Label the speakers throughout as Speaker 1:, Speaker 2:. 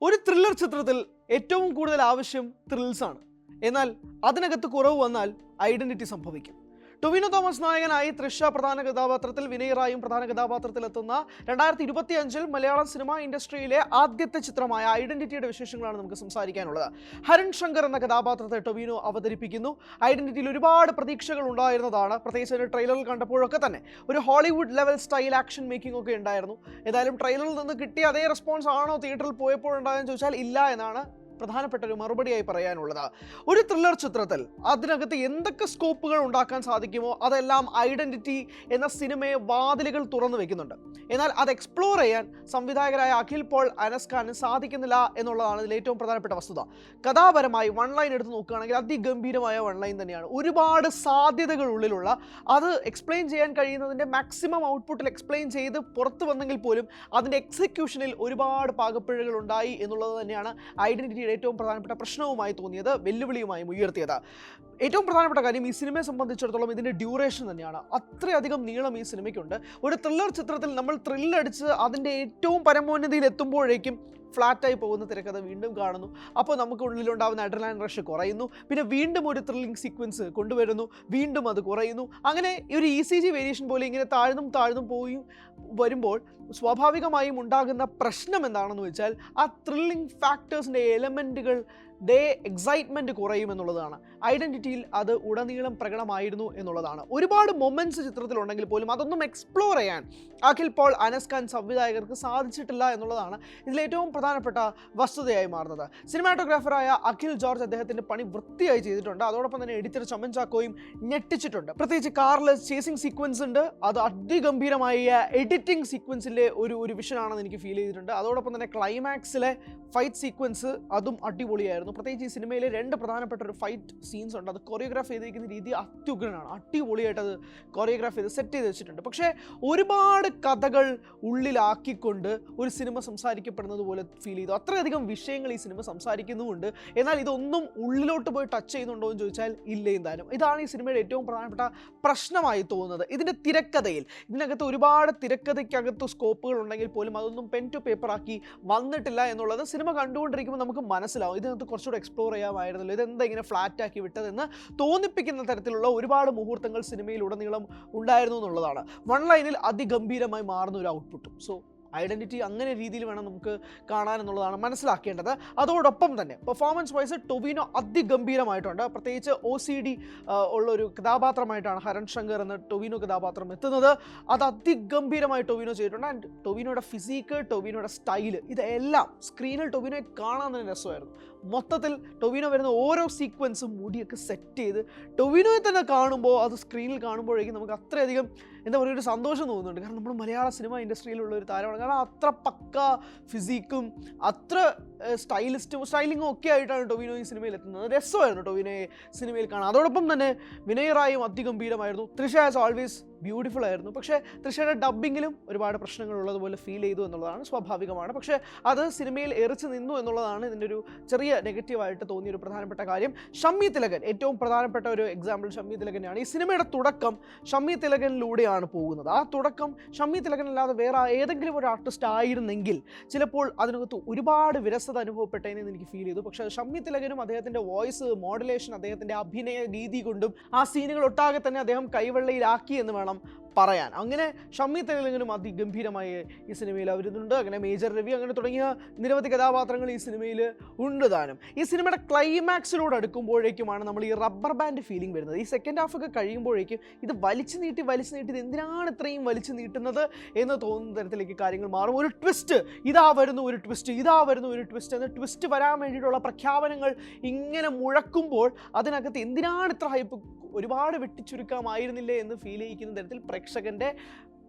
Speaker 1: ഒരു ത്രില്ലർ ചിത്രത്തിൽ ഏറ്റവും കൂടുതൽ ആവശ്യം ത്രിൽസ് ആണ്. എന്നാൽ അതിനകത്ത് കുറവ് വന്നാൽ ഐഡന്റിറ്റി സംഭവിക്കും. ടൊവിനോ തോമസ് നായകനായി തൃഷ പ്രധാന കഥാപാത്രത്തിൽ, വിനയ് റായും പ്രധാന കഥാപാത്രത്തിൽ എത്തുന്ന 2025 മലയാളം സിനിമാ ഇൻഡസ്ട്രിയിലെ ആദ്യത്തെ ചിത്രമായ ഐഡന്റിറ്റിയുടെ വിശേഷങ്ങളാണ് നമുക്ക് സംസാരിക്കാനുള്ളത്. ഹരൺ ശങ്കർ എന്ന കഥാപാത്രത്തെ ടൊവിനോ അവതരിപ്പിക്കുന്നു. ഐഡന്റിറ്റിയിൽ ഒരുപാട് പ്രതീക്ഷകൾ ഉണ്ടായിരുന്നതാണ്. പ്രത്യേകിച്ച് ട്രെയിലറിൽ കണ്ടപ്പോഴൊക്കെ തന്നെ ഒരു Hollywood level style action making ഒക്കെ ഉണ്ടായിരുന്നു. ഏതായാലും ട്രെയിലറിൽ നിന്ന് കിട്ടിയ അതേ റെസ്പോൺസ് ആണോ തിയേറ്ററിൽ പോയപ്പോഴുണ്ടായെന്ന് ചോദിച്ചാൽ ഇല്ല എന്നാണ് പ്രധാനപ്പെട്ട ഒരു മറുപടിയായി പറയാനുള്ളത്. ഒരു ത്രില്ലർ ചിത്രത്തിൽ അതിനകത്ത് എന്തൊക്കെ സ്കോപ്പുകൾ ഉണ്ടാക്കാൻ സാധിക്കുമോ അതെല്ലാം ഐഡന്റിറ്റി എന്ന സിനിമയെ വാതിലുകൾ തുറന്നു വെക്കുന്നുണ്ട്. എന്നാൽ അത് എക്സ്പ്ലോർ ചെയ്യാൻ സംവിധായകരായ അഖിൽ പോൾ അനസ്കാന് സാധിക്കുന്നില്ല എന്നുള്ളതാണ് ഇതിൽ ഏറ്റവും പ്രധാനപ്പെട്ട വസ്തുത. കഥാപരമായി വൺ ലൈൻ എടുത്ത് നോക്കുകയാണെങ്കിൽ അതിഗംഭീരമായ വൺ ലൈൻ തന്നെയാണ്. ഒരുപാട് സാധ്യതകൾ ഉള്ളിലുള്ള, അത് എക്സ്പ്ലെയിൻ ചെയ്യാൻ കഴിയുന്നതിൻ്റെ മാക്സിമം ഔട്ട്പുട്ടിൽ എക്സ്പ്ലെയിൻ ചെയ്ത് പുറത്തു വന്നെങ്കിൽ പോലും അതിൻ്റെ എക്സിക്യൂഷനിൽ ഒരുപാട് പാകപ്പിഴകൾ ഉണ്ടായി എന്നുള്ളത് തന്നെയാണ് ഐഡന്റിറ്റി ഏറ്റവും പ്രധാനപ്പെട്ട പ്രശ്നവുമായി തോന്നിയത്, വെല്ലുവിളിയുമായും ഉയർത്തിയത്. ഏറ്റവും പ്രധാനപ്പെട്ട കാര്യം ഈ സിനിമയെ സംബന്ധിച്ചിടത്തോളം ഇതിൻ്റെ ഡ്യൂറേഷൻ തന്നെയാണ്. അത്രയധികം നീളം ഈ സിനിമയ്ക്കുണ്ട്. ഒരു ത്രില്ലർ ചിത്രത്തിൽ നമ്മൾ ത്രില്ലടിച്ച് അതിൻ്റെ ഏറ്റവും പരമോന്നതിയിൽ എത്തുമ്പോഴേക്കും ഫ്ലാറ്റായി പോകുന്ന തിരക്കഥ വീണ്ടും കാണുന്നു. അപ്പോൾ നമുക്ക് ഉള്ളിലുണ്ടാകുന്ന അഡ്രിനാലിൻ റഷ് കുറയുന്നു. പിന്നെ വീണ്ടും ഒരു ത്രില്ലിംഗ് സീക്വൻസ് കൊണ്ടുവരുന്നു, വീണ്ടും അത് കുറയുന്നു. അങ്ങനെ ഒരു ECG വേരിയേഷൻ പോലെ ഇങ്ങനെ താഴ്ന്നും പോയി വരുമ്പോൾ സ്വാഭാവികമായും ഉണ്ടാകുന്ന പ്രശ്നം എന്താണെന്ന് വെച്ചാൽ ആ ത്രില്ലിംഗ് ഫാക്ടേഴ്സിൻ്റെ എലമെൻറ്റുകൾ എക്സൈറ്റ്മെൻറ്റ് കുറയുമെന്നുള്ളതാണ്. ഐഡൻറ്റിറ്റിയിൽ അത് ഉടനീളം പ്രകടമായിരുന്നു എന്നുള്ളതാണ്. ഒരുപാട് മൊമെൻറ്റ്സ് ചിത്രത്തിലുണ്ടെങ്കിൽ പോലും അതൊന്നും എക്സ്പ്ലോർ ചെയ്യാൻ അഖിൽ പോൾ അനസ്കാൻ സംവിധായകർക്ക് സാധിച്ചിട്ടില്ല എന്നുള്ളതാണ് ഇതിലേറ്റവും പ്രധാനപ്പെട്ട വസ്തുതയായി മാറുന്നത്. സിനിമാറ്റോഗ്രാഫറായ അഖിൽ ജോർജ് അദ്ദേഹത്തിൻ്റെ പണി വൃത്തിയായി ചെയ്തിട്ടുണ്ട്. അതോടൊപ്പം തന്നെ എഡിറ്റർ ചമൻ ചാക്കോയും ഞെട്ടിച്ചിട്ടുണ്ട്. പ്രത്യേകിച്ച് കാറിൽ ചേസിംഗ് സീക്വൻസ് ഉണ്ട്. അത് അതിഗംഭീരമായ എഡിറ്റിംഗ് സീക്വൻസിൻ്റെ ഒരു വിഷനാണെന്ന് എനിക്ക് ഫീൽ ചെയ്തിട്ടുണ്ട്. അതോടൊപ്പം തന്നെ ക്ലൈമാക്സിലെ ഫൈറ്റ് സീക്വൻസ് അതും അടിപൊളിയായിരുന്നു. പ്രത്യേകിച്ച് ഈ സിനിമയിലെ 2 പ്രധാനപ്പെട്ട ഒരു ഫൈറ്റ് സീൻസ് ഉണ്ട്. അത് കൊറിയോഗ്രാഫ് ചെയ്തിരിക്കുന്ന രീതി അത്യുഗ്രനാണ്. അടിപൊളിയായിട്ട് അത് കൊറിയോഗ്രാഫ് ചെയ്ത് സെറ്റ് ചെയ്ത് വെച്ചിട്ടുണ്ട്. പക്ഷേ ഒരുപാട് കഥകൾ ഉള്ളിലാക്കിക്കൊണ്ട് ഒരു സിനിമ സംസാരിക്കപ്പെടുന്നത് പോലെ ഫീൽ ചെയ്തു. അത്രയധികം വിഷയങ്ങൾ ഈ സിനിമ സംസാരിക്കുന്നുമുണ്ട്. എന്നാൽ ഇതൊന്നും ഉള്ളിലോട്ട് പോയി ടച്ച് ചെയ്യുന്നുണ്ടോ എന്ന് ചോദിച്ചാൽ ഇല്ലേയും താനും. ഇതാണ് ഈ സിനിമയുടെ ഏറ്റവും പ്രധാനപ്പെട്ട പ്രശ്നമായി തോന്നുന്നത്. ഇതിൻ്റെ തിരക്കഥയിൽ, ഇതിനകത്ത് ഒരുപാട് തിരക്കഥയ്ക്കകത്ത് സ്കോപ്പുകൾ ഉണ്ടെങ്കിൽ പോലും അതൊന്നും പെൻ ടു പേപ്പർ ആക്കി വന്നിട്ടില്ല എന്നുള്ളത് സിനിമ കണ്ടുകൊണ്ടിരിക്കുമ്പോൾ നമുക്ക് മനസ്സിലാവും. ഇതിനകത്ത് കുറച്ചുകൂടെ എക്സ്പ്ലോർ ചെയ്യാമായിരുന്നല്ലോ, ഇതെന്താ ഇങ്ങനെ ഫ്ലാറ്റ് ആക്കി വിട്ടതെന്ന് തോന്നിപ്പിക്കുന്ന തരത്തിലുള്ള ഒരുപാട് മുഹൂർത്തങ്ങൾ സിനിമയിലുടനീളം ഉണ്ടായിരുന്നു എന്നുള്ളതാണ്. വൺ ലൈനിൽ അതിഗംഭീരമായി മാറുന്ന ഒരു ഔട്ട്പുട്ടും. സോ ഐഡൻറ്റിറ്റി അങ്ങനെ രീതിയിൽ വേണം നമുക്ക് കാണാൻ എന്നുള്ളതാണ് മനസ്സിലാക്കേണ്ടത്. അതോടൊപ്പം തന്നെ പെർഫോമൻസ് വൈസ് ടൊവിനോ അതിഗംഭീരമായിട്ടുണ്ട്. പ്രത്യേകിച്ച് OCD ഉള്ളൊരു കഥാപാത്രമായിട്ടാണ് ഹരൺ ശങ്കർ എന്ന ടൊവിനോ കഥാപാത്രം എത്തുന്നത്. അത് അതിഗംഭീരമായി ടൊവിനോ ചെയ്തിട്ടുണ്ട്. ആൻഡ് ടൊവിനോയുടെ ഫിസിക്ക്, ടൊവിനോയുടെ സ്റ്റൈല്, ഇതെല്ലാം സ്ക്രീനിൽ ടൊവിനോയെ കാണാൻ തന്നെ രസമായിരുന്നു. മൊത്തത്തിൽ ടൊവിനോ വരുന്ന ഓരോ സീക്വൻസും മുടിയൊക്കെ സെറ്റ് ചെയ്ത് ടൊവിനോയെ തന്നെ കാണുമ്പോൾ, അത് സ്ക്രീനിൽ കാണുമ്പോഴേക്കും നമുക്ക് അത്രയധികം എന്താ പറയുക, ഒരു സന്തോഷം തോന്നുന്നുണ്ട്. കാരണം നമ്മൾ മലയാള സിനിമ ഇൻഡസ്ട്രിയിലുള്ള ഒരു താരമാണ്. കാരണം അത്ര പക്ക ഫിസിക്കും അത്ര സ്റ്റൈലിങ്ങും ഒക്കെ ആയിട്ടാണ് ടൊവിനോ ഈ സിനിമയിൽ എത്തുന്നത്. രസമായിരുന്നു ടൊവിനോയെ സിനിമയിൽ കാണാൻ. അതോടൊപ്പം തന്നെ വിനയ് റായും അതിഗംഭീരമായിരുന്നു. തൃഷ ആസ് ഓൾവേസ് ബ്യൂട്ടിഫുൾ ആയിരുന്നു. പക്ഷേ തൃഷയുടെ ഡബ്ബിങ്ങിലും ഒരുപാട് പ്രശ്നങ്ങളുള്ളതുപോലെ ഫീൽ ചെയ്തു എന്നുള്ളതാണ് സ്വാഭാവികമാണ്. പക്ഷേ അത് സിനിമയിൽ എറിച്ച് നിന്നു എന്നുള്ളതാണ് ഇതിൻ്റെ ഒരു ചെറിയ നെഗറ്റീവായിട്ട് തോന്നിയൊരു പ്രധാനപ്പെട്ട കാര്യം. ഷമ്മി തിലകൻ ഏറ്റവും പ്രധാനപ്പെട്ട ഒരു എക്സാമ്പിൾ ഷമ്മി തിലകനാണ്. ഈ സിനിമയുടെ തുടക്കം ഷമ്മി തിലകനിലൂടെയാണ് പോകുന്നത്. ആ തുടക്കം ഷമ്മി തിലകനല്ലാതെ വേറെ ഏതെങ്കിലും ഒരു ആർട്ടിസ്റ്റ് ആയിരുന്നെങ്കിൽ ചിലപ്പോൾ അതിനകത്ത് ഒരുപാട് വിരസത അനുഭവപ്പെട്ടതിനെന്ന് എനിക്ക് ഫീൽ ചെയ്തു. പക്ഷേ ഷമ്മി തിലകനും അദ്ദേഹത്തിൻ്റെ വോയിസ് മോഡുലേഷൻ, അദ്ദേഹത്തിൻ്റെ അഭിനയ രീതി കൊണ്ടും ആ സീനുകൾ ഒട്ടാകെ തന്നെ അദ്ദേഹം കൈവെള്ളയിലാക്കി എന്ന് വേണം പറയാൻ. അങ്ങനെ ഷമ്മി തിലകനും അതിഗംഭീരമായി ഈ സിനിമയിൽ അവരുന്നുണ്ട്. അങ്ങനെ മേജർ രവി, അങ്ങനെ തുടങ്ങിയ നിരവധി കഥാപാത്രങ്ങൾ ഈ സിനിമയിൽ ഉണ്ട് താനും. ഈ സിനിമയുടെ ക്ലൈമാക്സിനോട് അടുക്കുമ്പോഴേക്കുമാണ് നമ്മൾ ഈ റബ്ബർ ബാൻഡ് ഫീലിംഗ് വരുന്നത്. ഈ സെക്കൻഡ് ഹാഫ് ഒക്കെ കഴിയുമ്പോഴേക്കും ഇത് വലിച്ചു നീട്ടി ഇത് എന്തിനാണ് ഇത്രയും വലിച്ചു നീട്ടുന്നത് എന്ന് തോന്നുന്ന തരത്തിലേക്ക് കാര്യങ്ങൾ മാറും. ഒരു ട്വിസ്റ്റ്, ഇതാ വരുന്നു ഒരു ട്വിസ്റ്റ് എന്ന് ട്വിസ്റ്റ് വരാൻ വേണ്ടിയിട്ടുള്ള പ്രഖ്യാപനങ്ങൾ ഇങ്ങനെ മുഴക്കുമ്പോൾ അതിനകത്ത് എന്തിനാണ് ഇത്ര ഹൈപ്പ്, ഒരുപാട് വെട്ടിച്ചുരുക്കമായിരുന്നില്ലേ എന്ന് ഫീൽ ചെയ്യിക്കുന്ന തരത്തിൽ പ്രേക്ഷകൻ്റെ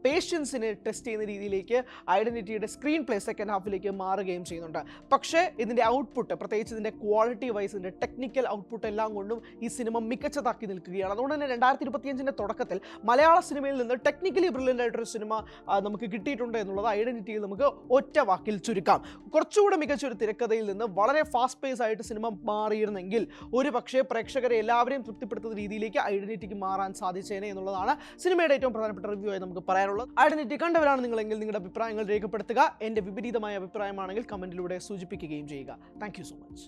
Speaker 1: പേഷ്യൻസിനെ ടെസ്റ്റ് ചെയ്യുന്ന രീതിയിലേക്ക് ഐഡൻറ്റിറ്റിയുടെ സ്ക്രീൻ പ്ലേ സെക്കൻഡ് ഹാഫിലേക്ക് മാറുകയും ചെയ്യുന്നുണ്ട്. പക്ഷേ ഇതിൻ്റെ ഔട്ട്പുട്ട്, പ്രത്യേകിച്ച് ഇതിൻ്റെ ക്വാളിറ്റി വൈസ്, ഇതിൻ്റെ ടെക്നിക്കൽ ഔട്ട്പുട്ട് എല്ലാം കൊണ്ടും ഈ സിനിമ മികച്ചതാക്കി നിൽക്കുകയാണ്. അതുകൊണ്ട് തന്നെ 2025 തുടക്കത്തിൽ മലയാള സിനിമയിൽ നിന്ന് ടെക്നിക്കലി ബ്രില്യൻ്റ് ആയിട്ടൊരു സിനിമ നമുക്ക് കിട്ടിയിട്ടുണ്ട് എന്നുള്ളത് ഐഡൻറ്റിറ്റിയിൽ നമുക്ക് ഒറ്റ വാക്കിൽ ചുരുക്കാം. കുറച്ചുകൂടെ മികച്ചൊരു തിരക്കഥയിൽ നിന്ന് വളരെ ഫാസ്റ്റ് പേസ് ആയിട്ട് സിനിമ മാറിയിരുന്നെങ്കിൽ ഒരു പക്ഷേ പ്രേക്ഷകരെ എല്ലാവരെയും തൃപ്തിപ്പെടുത്തുന്ന രീതിയിലേക്ക് ഐഡൻറ്റിറ്റിക്ക് മാറാൻ സാധിച്ചേനെ എന്നുള്ളതാണ് സിനിമയുടെ ഏറ്റവും പ്രധാനപ്പെട്ട റിവ്യൂ ആയി നമുക്ക് പറയാനുള്ളത്. പറയാനുള്ളത്. ഐഡന്റിറ്റി കണ്ടവരാണ് നിങ്ങളെങ്കിൽ നിങ്ങളുടെ അഭിപ്രായങ്ങൾ രേഖപ്പെടുത്തുക. എൻ്റെ വിപരീതമായ അഭിപ്രായമാണെങ്കിൽ കമന്റിലൂടെ സൂചിപ്പിക്കുകയും ചെയ്യുക. Thank you so much.